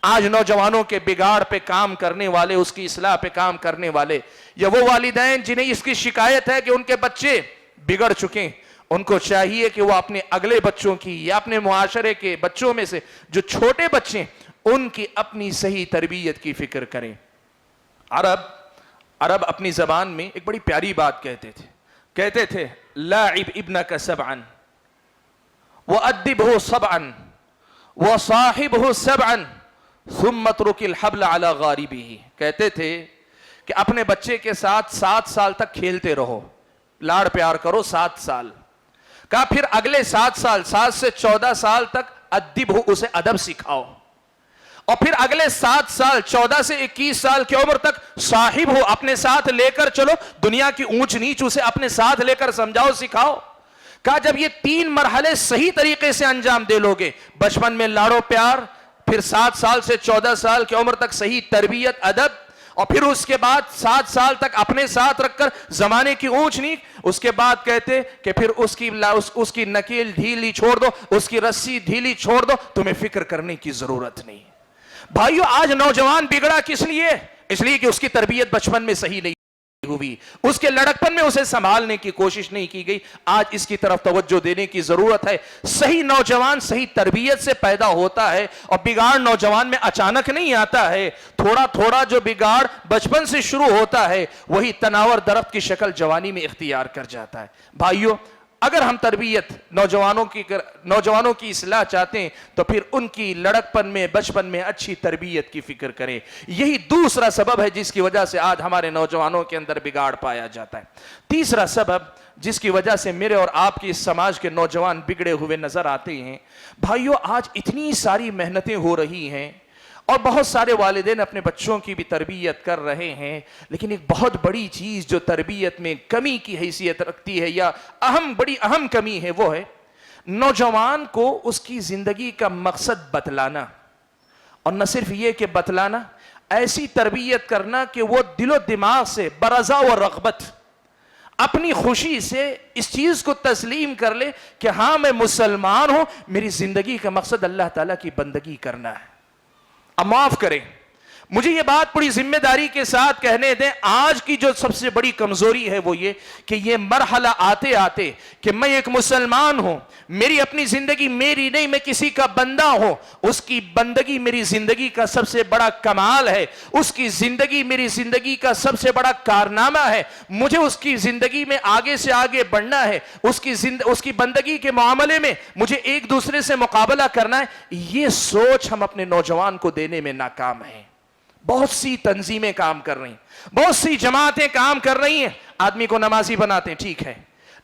آج نوجوانوں کے بگاڑ پہ کام کرنے والے، اس کی اصلاح پہ کام کرنے والے، یا وہ والدین جنہیں اس کی شکایت ہے کہ ان کے بچے بگڑ چکے ہیں، ان کو چاہیے کہ وہ اپنے اگلے بچوں کی یا اپنے معاشرے کے بچوں میں سے جو چھوٹے بچے ہیں ان کی اپنی صحیح تربیت کی فکر کریں۔ عرب اپنی زبان میں ایک بڑی پیاری بات کہتے تھے لاعب ابنک سبعا وأدبہ سبعا وصاحبہ سبعا ثم اترک الحبل علی غاربہ۔ کہتے تھے کہ اپنے بچے کے ساتھ 7 سال تک کھیلتے رہو، لاڑ پیار کرو 7 سال، کہا پھر اگلے 7 سال 7 سے 14 سال تک ادب ہو، اسے ادب سکھاؤ، اور پھر اگلے 7 سال 14 سے 21 سال کی عمر تک صاحب ہو، اپنے ساتھ لے کر چلو، دنیا کی اونچ نیچ اسے اپنے ساتھ لے کر سمجھاؤ سکھاؤ۔ کہا جب یہ 3 مرحلے صحیح طریقے سے انجام دے لوگے، بچپن میں لاڑو پیار، پھر 7 سال سے 14 سال کی عمر تک صحیح تربیت ادب، اور پھر اس کے بعد 7 سال تک اپنے ساتھ رکھ کر زمانے کی اونچ نیچ، اس کے بعد کہتے کہ پھر اس کی نکیل ڈھیلی چھوڑ دو، اس کی رسی ڈھیلی چھوڑ دو، تمہیں فکر کرنے کی ضرورت نہیں۔ بھائیو آج نوجوان بگڑا کس لیے؟ اس لیے کہ اس کی تربیت بچپن میں صحیح نہیں ہوئی، اس کے لڑکپن میں اسے سنبھالنے کی کوشش نہیں کی گئی۔ آج اس کی طرف توجہ دینے کی ضرورت ہے۔ صحیح نوجوان صحیح تربیت سے پیدا ہوتا ہے، اور بگاڑ نوجوان میں اچانک نہیں آتا ہے، تھوڑا تھوڑا جو بگاڑ بچپن سے شروع ہوتا ہے وہی تناور درخت کی شکل جوانی میں اختیار کر جاتا ہے۔ بھائیو اگر ہم تربیت نوجوانوں کی اصلاح چاہتے ہیں تو پھر ان کی لڑکپن میں بچپن میں اچھی تربیت کی فکر کریں۔ یہی دوسرا سبب ہے جس کی وجہ سے آج ہمارے نوجوانوں کے اندر بگاڑ پایا جاتا ہے۔ تیسرا سبب جس کی وجہ سے میرے اور آپ کی اس سماج کے نوجوان بگڑے ہوئے نظر آتے ہیں، بھائیو آج اتنی ساری محنتیں ہو رہی ہیں اور بہت سارے والدین اپنے بچوں کی بھی تربیت کر رہے ہیں، لیکن ایک بہت بڑی چیز جو تربیت میں کمی کی حیثیت رکھتی ہے یا بڑی اہم کمی ہے، وہ ہے نوجوان کو اس کی زندگی کا مقصد بتلانا، اور نہ صرف یہ کہ بتلانا، ایسی تربیت کرنا کہ وہ دل و دماغ سے برضا و رغبت اپنی خوشی سے اس چیز کو تسلیم کر لے کہ ہاں میں مسلمان ہوں، میری زندگی کا مقصد اللہ تعالیٰ کی بندگی کرنا ہے۔ اب معاف کریں، مجھے یہ بات بڑی ذمہ داری کے ساتھ کہنے دیں، آج کی جو سب سے بڑی کمزوری ہے وہ یہ کہ یہ مرحلہ آتے آتے کہ میں ایک مسلمان ہوں، میری اپنی زندگی میری نہیں، میں کسی کا بندہ ہوں، اس کی بندگی میری زندگی کا سب سے بڑا کمال ہے، اس کی زندگی میری زندگی کا سب سے بڑا کارنامہ ہے، مجھے اس کی زندگی میں آگے سے آگے بڑھنا ہے، اس کی بندگی کے معاملے میں مجھے ایک دوسرے سے مقابلہ کرنا ہے۔ یہ سوچ ہم اپنے نوجوان کو دینے میں ناکام ہیں۔ بہت سی تنظیمیں کام کر رہی ہیں، بہت سی جماعتیں کام کر رہی ہیں، آدمی کو نمازی بناتے ہیں، ٹھیک ہے،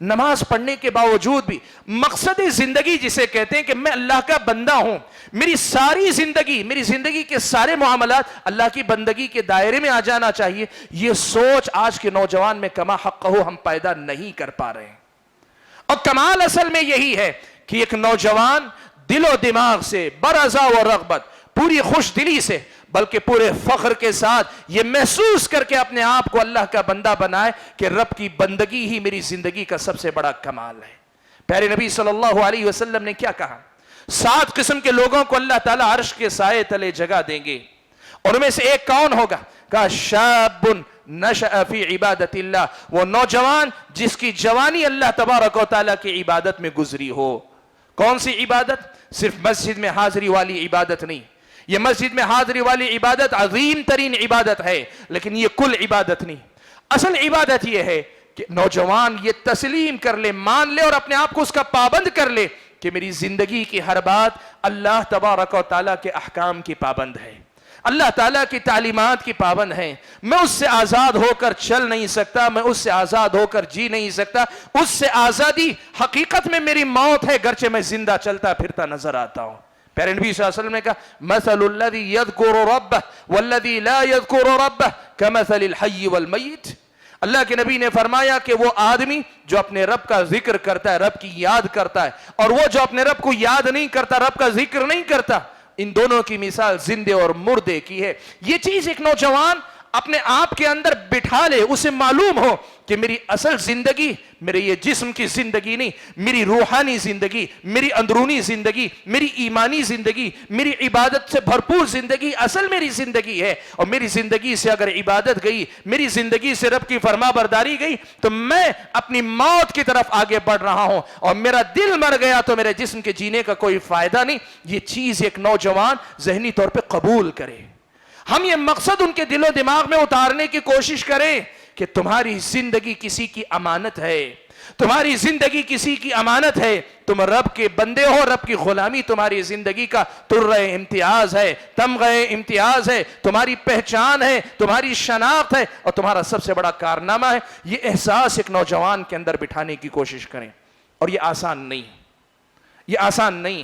نماز پڑھنے کے باوجود بھی مقصد زندگی جسے کہتے ہیں کہ میں اللہ کا بندہ ہوں، میری ساری زندگی، میری زندگی کے سارے معاملات اللہ کی بندگی کے دائرے میں آ جانا چاہیے، یہ سوچ آج کے نوجوان میں کما حق ہو ہم پیدا نہیں کر پا رہے ہیں۔ اور کمال اصل میں یہی ہے کہ ایک نوجوان دل و دماغ سے برضا و رغبت، پوری خوش دلی سے، بلکہ پورے فخر کے ساتھ یہ محسوس کر کے اپنے آپ کو اللہ کا بندہ بنائے کہ رب کی بندگی ہی میری زندگی کا سب سے بڑا کمال ہے۔ پیارے نبی صلی اللہ علیہ وسلم نے کیا کہا؟ 7 قسم کے لوگوں کو اللہ تعالیٰ عرش کے سائے تلے جگہ دیں گے، اور ان میں سے ایک کون ہوگا؟ کہا شاب نشأ فی عبادت اللہ، وہ نوجوان جس کی جوانی اللہ تبارک و تعالیٰ کی عبادت میں گزری ہو۔ کون سی عبادت؟ صرف مسجد میں حاضری والی عبادت نہیں، یہ مسجد میں حاضری والی عبادت عظیم ترین عبادت ہے، لیکن یہ کل عبادت نہیں۔ اصل عبادت یہ ہے کہ نوجوان یہ تسلیم کر لے، مان لے اور اپنے آپ کو اس کا پابند کر لے کہ میری زندگی کی ہر بات اللہ تبارک و تعالیٰ کے احکام کی پابند ہے، اللہ تعالیٰ کی تعلیمات کی پابند ہے، میں اس سے آزاد ہو کر چل نہیں سکتا، میں اس سے آزاد ہو کر جی نہیں سکتا، اس سے آزادی حقیقت میں میری موت ہے، گرچہ میں زندہ چلتا پھرتا نظر آتا ہوں۔ پیارے نبی صلی اللہ علیہ وسلم نے کہا مثل الذی یذکر ربہ والذی لا یذکر ربہ کمثل الحی والمیت، اللہ کے نبی نے فرمایا کہ وہ آدمی جو اپنے رب کا ذکر کرتا ہے، رب کی یاد کرتا ہے، اور وہ جو اپنے رب کو یاد نہیں کرتا، رب کا ذکر نہیں کرتا، ان دونوں کی مثال زندے اور مردے کی ہے۔ یہ چیز ایک نوجوان اپنے آپ کے اندر بٹھا لے، اسے معلوم ہو کہ میری اصل زندگی میرے یہ جسم کی زندگی نہیں، میری روحانی زندگی، میری اندرونی زندگی، میری ایمانی زندگی، میری عبادت سے بھرپور زندگی اصل میری زندگی ہے۔ اور میری زندگی سے اگر عبادت گئی، میری زندگی سے رب کی فرما برداری گئی، تو میں اپنی موت کی طرف آگے بڑھ رہا ہوں، اور میرا دل مر گیا تو میرے جسم کے جینے کا کوئی فائدہ نہیں۔ یہ چیز ایک نوجوان ذہنی طور پہ قبول کرے۔ ہم یہ مقصد ان کے دل و دماغ میں اتارنے کی کوشش کریں کہ تمہاری زندگی کسی کی امانت ہے، تمہاری زندگی کسی کی امانت ہے، تم رب کے بندے ہو، رب کی غلامی تمہاری زندگی کا ترہ امتیاز ہے، تمغہ امتیاز ہے، تمہاری پہچان ہے، تمہاری شناخت ہے، اور تمہارا سب سے بڑا کارنامہ ہے۔ یہ احساس ایک نوجوان کے اندر بٹھانے کی کوشش کریں، اور یہ آسان نہیں، یہ آسان نہیں،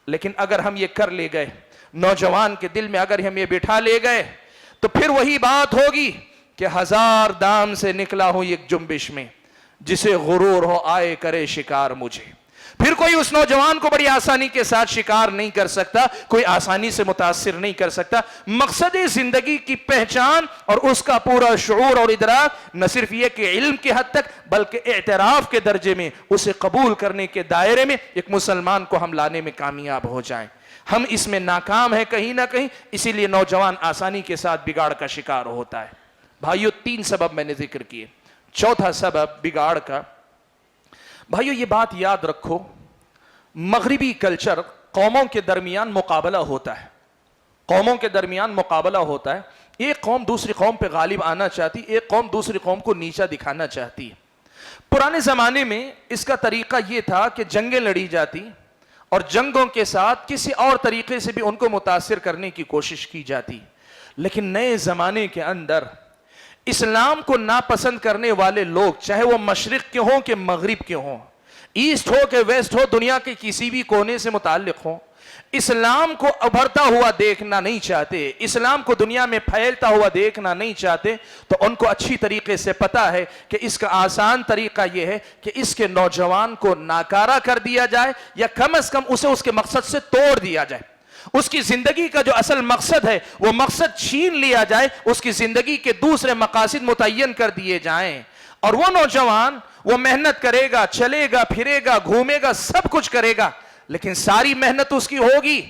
لیکن اگر ہم یہ کر لے گئے، نوجوان کے دل میں اگر ہم یہ بٹھا لے گئے، تو پھر وہی بات ہوگی کہ ہزار دام سے نکلا ہوں ایک جنبش میں، جسے غرور ہو آئے کرے شکار مجھے۔ پھر کوئی اس نوجوان کو بڑی آسانی کے ساتھ شکار نہیں کر سکتا، کوئی آسانی سے متاثر نہیں کر سکتا۔ مقصد زندگی کی پہچان اور اس کا پورا شعور اور ادراک نہ صرف یہ کہ علم کی حد تک، بلکہ اعتراف کے درجے میں، اسے قبول کرنے کے دائرے میں ایک مسلمان کو ہم لانے میں کامیاب ہو جائیں۔ ہم اس میں ناکام ہیں کہیں نہ کہیں، اسی لیے نوجوان آسانی کے ساتھ بگاڑ کا شکار ہوتا ہے۔ بھائیو، 3 سبب میں نے ذکر کیے۔ چوتھا سبب بگاڑ کا، بھائیو یہ بات یاد رکھو، مغربی کلچر قوموں کے درمیان مقابلہ ہوتا ہے، قوموں کے درمیان مقابلہ ہوتا ہے۔ ایک قوم دوسری قوم پہ غالب آنا چاہتی، ایک قوم دوسری قوم کو نیچا دکھانا چاہتی۔ پرانے زمانے میں اس کا طریقہ یہ تھا کہ جنگیں لڑی جاتی، اور جنگوں کے ساتھ کسی اور طریقے سے بھی ان کو متاثر کرنے کی کوشش کی جاتی۔ لیکن نئے زمانے کے اندر اسلام کو ناپسند کرنے والے لوگ، چاہے وہ مشرق کے ہوں کہ مغرب کے ہوں، ایسٹ ہو کہ ویسٹ ہو، دنیا کے کسی بھی کونے سے متعلق ہوں، اسلام کو ابھرتا ہوا دیکھنا نہیں چاہتے، اسلام کو دنیا میں پھیلتا ہوا دیکھنا نہیں چاہتے۔ تو ان کو اچھی طریقے سے پتا ہے کہ اس کا آسان طریقہ یہ ہے کہ اس کے نوجوان کو ناکارہ کر دیا جائے، یا کم از کم اسے اس کے مقصد سے توڑ دیا جائے، اس کی زندگی کا جو اصل مقصد ہے وہ مقصد چھین لیا جائے، اس کی زندگی کے دوسرے مقاصد متعین کر دیے جائیں۔ اور وہ نوجوان وہ محنت کرے گا، چلے گا، پھرے گا، گھومے گا، سب کچھ کرے گا، لیکن ساری محنت اس کی ہوگی،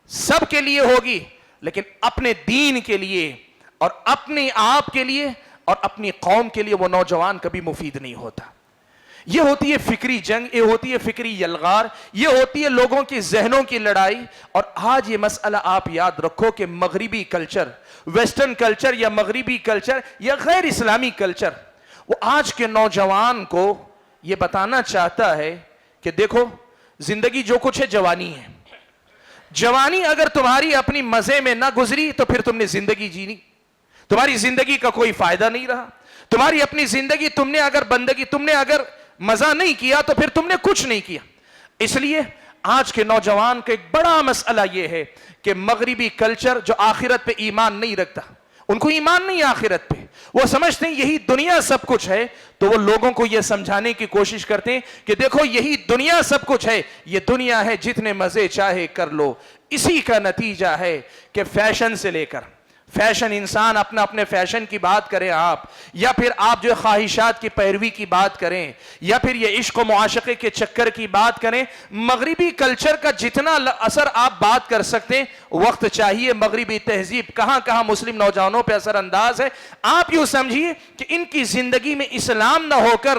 سب کے لیے ہوگی، لیکن اپنے دین کے لیے اور اپنے آپ کے لیے اور اپنی قوم کے لیے وہ نوجوان کبھی مفید نہیں ہوتا۔ یہ ہوتی ہے فکری جنگ، یہ ہوتی ہے فکری یلغار، یہ ہوتی ہے لوگوں کی ذہنوں کی لڑائی۔ اور آج یہ مسئلہ آپ یاد رکھو کہ مغربی کلچر، ویسٹرن کلچر یا مغربی کلچر یا غیر اسلامی کلچر، وہ آج کے نوجوان کو یہ بتانا چاہتا ہے کہ دیکھو زندگی جو کچھ ہے جوانی ہے، جوانی اگر تمہاری اپنی مزے میں نہ گزری تو پھر تم نے زندگی جینی، تمہاری زندگی کا کوئی فائدہ نہیں رہا۔ تمہاری اپنی زندگی تم نے اگر مزہ نہیں کیا تو پھر تم نے کچھ نہیں کیا۔ اس لیے آج کے نوجوان کا ایک بڑا مسئلہ یہ ہے کہ مغربی کلچر جو آخرت پہ ایمان نہیں رکھتا، ان کو ایمان نہیں آخرت پہ، وہ سمجھتے ہیں یہی دنیا سب کچھ ہے، تو وہ لوگوں کو یہ سمجھانے کی کوشش کرتے ہیں کہ دیکھو یہی دنیا سب کچھ ہے، یہ دنیا ہے جتنے مزے چاہے کر لو۔ اسی کا نتیجہ ہے کہ فیشن سے لے کر فیشن، انسان اپنے فیشن کی بات کریں آپ، یا پھر آپ جو خواہشات کی پیروی کی بات کریں، یا پھر یہ عشق و معاشقے کے چکر کی بات کریں، مغربی کلچر کا جتنا اثر آپ بات کر سکتے ہیں، وقت چاہیے۔ مغربی تہذیب کہاں کہاں مسلم نوجوانوں پہ اثر انداز ہے۔ آپ یوں سمجھیے کہ ان کی زندگی میں اسلام نہ ہو کر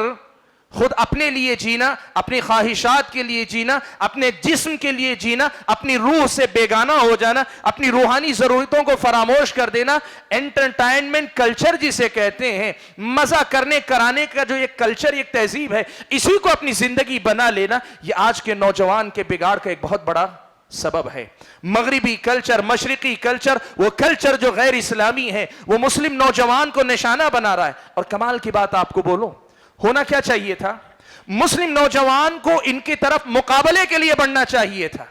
خود اپنے لیے جینا، اپنی خواہشات کے لیے جینا، اپنے جسم کے لیے جینا، اپنی روح سے بیگانہ ہو جانا، اپنی روحانی ضرورتوں کو فراموش کر دینا، انٹرٹینمنٹ کلچر جسے کہتے ہیں، مزہ کرنے کرانے کا جو ایک کلچر، ایک تہذیب ہے، اسی کو اپنی زندگی بنا لینا، یہ آج کے نوجوان کے بگاڑ کا ایک بہت بڑا سبب ہے۔ مغربی کلچر، مشرقی کلچر، وہ کلچر جو غیر اسلامی ہے، وہ مسلم نوجوان کو نشانہ بنا رہا ہے۔ اور کمال کی بات آپ کو بولوں، ہونا کیا چاہیے تھا؟ مسلم نوجوان کو ان کی طرف مقابلے کے لیے بڑھنا چاہیے تھا،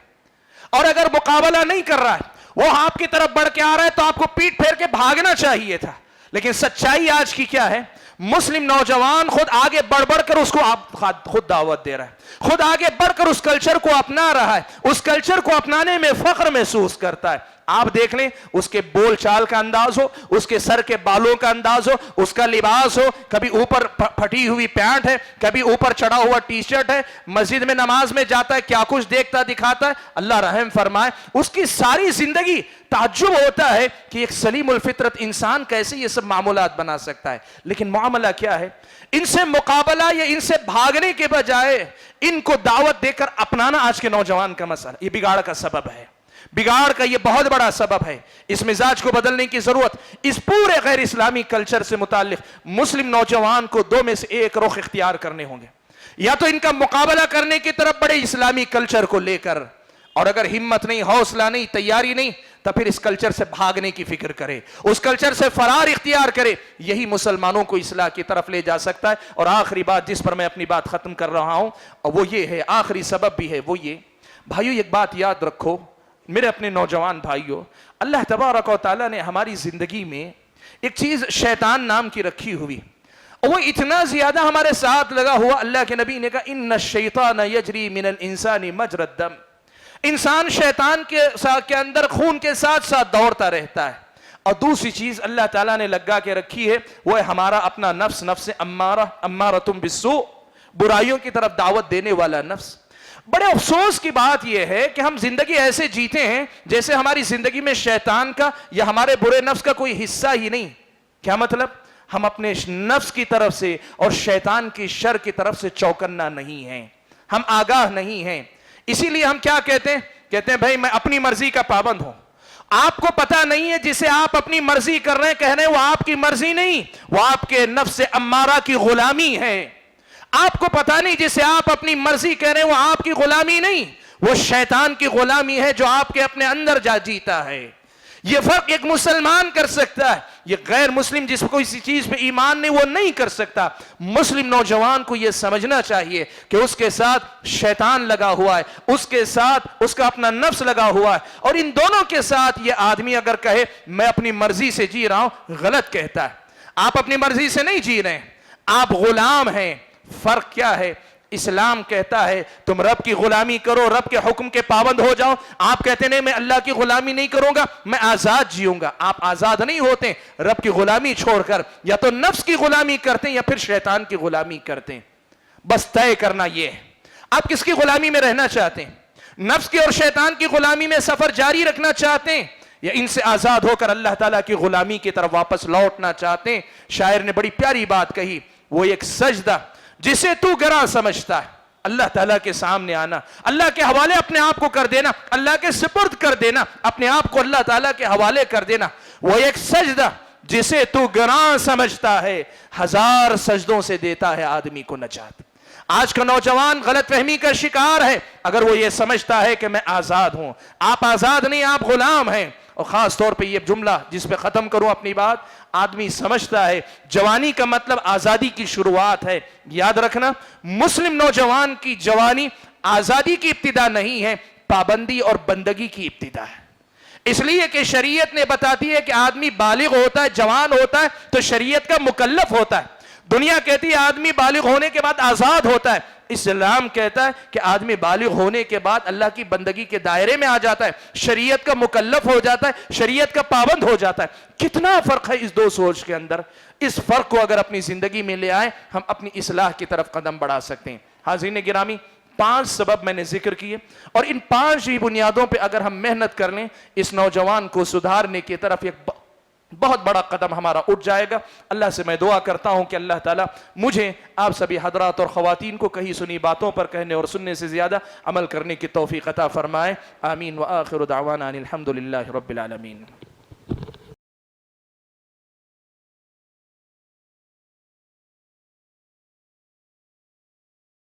اور اگر مقابلہ نہیں کر رہا ہے، وہ آپ کی طرف بڑھ کے آ رہا ہے، تو آپ کو پیٹ پھیر کے بھاگنا چاہیے تھا۔ لیکن سچائی آج کی کیا ہے؟ مسلم نوجوان خود آگے بڑھ بڑھ کر اس کو خود دعوت دے رہا ہے، خود آگے بڑھ کر اس کلچر کو اپنا رہا ہے، اس کلچر کو اپنانے میں فخر محسوس کرتا ہے۔ آپ دیکھ لیں اس کے بول چال کا انداز ہو، اس کے سر کے بالوں کا انداز ہو، اس کا لباس ہو، کبھی اوپر پھٹی ہوئی پینٹ ہے، کبھی اوپر چڑھا ہوا ٹی شرٹ ہے، مسجد میں نماز میں جاتا ہے کیا کچھ دیکھتا دکھاتا ہے، اللہ رحم فرمائے۔ اس کی ساری زندگی تعجب ہوتا ہے کہ ایک سلیم الفطرت انسان کیسے یہ سب معمولات بنا سکتا ہے، لیکن معاملہ کیا ہے؟ ان سے مقابلہ یا ان سے بھاگنے کے بجائے ان کو دعوت دے کر اپنانا آج کے نوجوان کا مسئلہ، یہ بگاڑ کا سبب ہے، بگاڑ کا یہ بہت بڑا سبب ہے۔ اس مزاج کو بدلنے کی ضرورت، اس پورے غیر اسلامی کلچر سے متعلق مسلم نوجوان کو دو میں سے ایک رخ اختیار کرنے ہوں گے، یا تو ان کا مقابلہ کرنے کی طرف بڑے اسلامی کلچر کو لے کر، اور اگر ہمت نہیں، حوصلہ نہیں، تیاری نہیں، تو پھر اس کلچر سے بھاگنے کی فکر کرے، اس کلچر سے فرار اختیار کرے۔ یہی مسلمانوں کو اصلاح کی طرف لے جا سکتا ہے۔ اور آخری بات جس پر میں اپنی بات ختم کر رہا ہوں، اور وہ یہ ہے، آخری سبب بھی ہے، وہ یہ بھائیو، ایک بات یاد رکھو میرے اپنے نوجوان بھائیو، اللہ تبارک و تعالیٰ نے ہماری زندگی میں ایک چیز شیطان نام کی رکھی ہوئی، اور وہ اتنا زیادہ ہمارے ساتھ لگا ہوا، اللہ کے نبی نے کہا ان الشیطان یجری من الانسان مجری الدم، انسان شیطان کے اندر خون کے ساتھ ساتھ دوڑتا رہتا ہے۔ اور دوسری چیز اللہ تعالیٰ نے لگا کے رکھی ہے، وہ ہے ہمارا اپنا نفس، نفس امارۃ بالسوء، برائیوں کی طرف دعوت دینے والا نفس۔ بڑے افسوس کی بات یہ ہے کہ ہم زندگی ایسے جیتے ہیں جیسے ہماری زندگی میں شیطان کا یا ہمارے برے نفس کا کوئی حصہ ہی نہیں۔ کیا مطلب؟ ہم اپنے نفس کی طرف سے اور شیطان کی شر کی طرف سے چوکنا نہیں ہیں، ہم آگاہ نہیں ہیں۔ اسی لیے ہم کیا کہتے ہیں بھائی میں اپنی مرضی کا پابند ہوں۔ آپ کو پتا نہیں ہے جسے آپ اپنی مرضی کر رہے ہیں، کہہ رہے ہیں وہ آپ کی مرضی نہیں، وہ آپ کے نفس امارہ کی غلامی ہے۔ آپ کو پتا نہیں جسے آپ اپنی مرضی کہہ رہے ہیں وہ آپ کی غلامی نہیں، وہ شیطان کی غلامی ہے جو آپ کے اپنے اندر جا جیتا ہے۔ یہ فرق ایک مسلمان کر سکتا ہے، یہ غیر مسلم جس کو کسی چیز پہ ایمان نہیں وہ نہیں کر سکتا۔ مسلم نوجوان کو یہ سمجھنا چاہیے کہ اس کے ساتھ شیطان لگا ہوا ہے، اس کے ساتھ اس کا اپنا نفس لگا ہوا ہے، اور ان دونوں کے ساتھ یہ آدمی اگر کہے میں اپنی مرضی سے جی رہا ہوں، غلط کہتا ہے۔ آپ اپنی مرضی سے نہیں جی رہے ہیں، آپ غلام ہیں۔ فرق کیا ہے؟ اسلام کہتا ہے تم رب کی غلامی کرو، رب کے حکم کے پابند ہو جاؤ۔ آپ کہتے ہیں میں اللہ کی غلامی نہیں کروں گا، میں آزاد جیوں گا۔ آپ آزاد نہیں ہوتے رب کی غلامی چھوڑ کر، یا تو نفس کی غلامی کرتے ہیں یا پھر شیطان کی غلامی کرتے ہیں۔ بس طے کرنا یہ ہے آپ کس کی غلامی میں رہنا چاہتے ہیں، نفس کی اور شیطان کی غلامی میں سفر جاری رکھنا چاہتے ہیں، یا ان سے آزاد ہو کر اللہ تعالیٰ کی غلامی کی طرف واپس لوٹنا چاہتے ہیں۔ شاعر نے بڑی پیاری بات کہی، وہ ایک سجدہ جسے تو گراں سمجھتا ہے، اللہ تعالیٰ کے سامنے آنا، اللہ کے حوالے اپنے آپ کو کر دینا، اللہ کے سپرد کر دینا، اپنے آپ کو اللہ تعالیٰ کے حوالے کر دینا۔ وہ ایک سجدہ جسے تو گراں سمجھتا ہے، ہزار سجدوں سے دیتا ہے آدمی کو نجات۔ آج کا نوجوان غلط فہمی کا شکار ہے اگر وہ یہ سمجھتا ہے کہ میں آزاد ہوں۔ آپ آزاد نہیں، آپ غلام ہیں۔ اور خاص طور پہ یہ جملہ جس پہ ختم کروں اپنی بات، آدمی سمجھتا ہے جوانی کا مطلب آزادی کی شروعات ہے۔ یاد رکھنا، مسلم نوجوان کی جوانی آزادی کی ابتدا نہیں ہے، پابندی اور بندگی کی ابتدا ہے۔ اس لیے کہ شریعت نے بتاتی ہے کہ آدمی بالغ ہوتا ہے، جوان ہوتا ہے تو شریعت کا مکلف ہوتا ہے۔ دنیا کہتی ہے آدمی بالغ ہونے کے بعد آزاد ہوتا ہے، اسلام کہتا ہے کہ آدمی بالغ ہونے کے بعد اللہ کی بندگی کے دائرے میں آ جاتا ہے، شریعت کا مکلف ہو جاتا ہے، شریعت کا پابند ہو جاتا ہے۔ کتنا فرق ہے اس دو سوچ کے اندر۔ اس فرق کو اگر اپنی زندگی میں لے آئیں، ہم اپنی اصلاح کی طرف قدم بڑھا سکتے ہیں۔ حاضرین گرامی، 5 سبب میں نے ذکر کیے، اور ان 5 ہی بنیادوں پہ اگر ہم محنت کر لیں، اس نوجوان کو سدھارنے کی طرف ایک بہت بڑا قدم ہمارا اٹھ جائے گا۔ اللہ سے میں دعا کرتا ہوں کہ اللہ تعالیٰ مجھے، آپ سبھی حضرات اور خواتین کو کہیں سنی باتوں پر کہنے اور سننے سے زیادہ عمل کرنے کی توفیق عطا فرمائے۔ آمین وآخر دعوانا ان الحمد للہ رب العالمین۔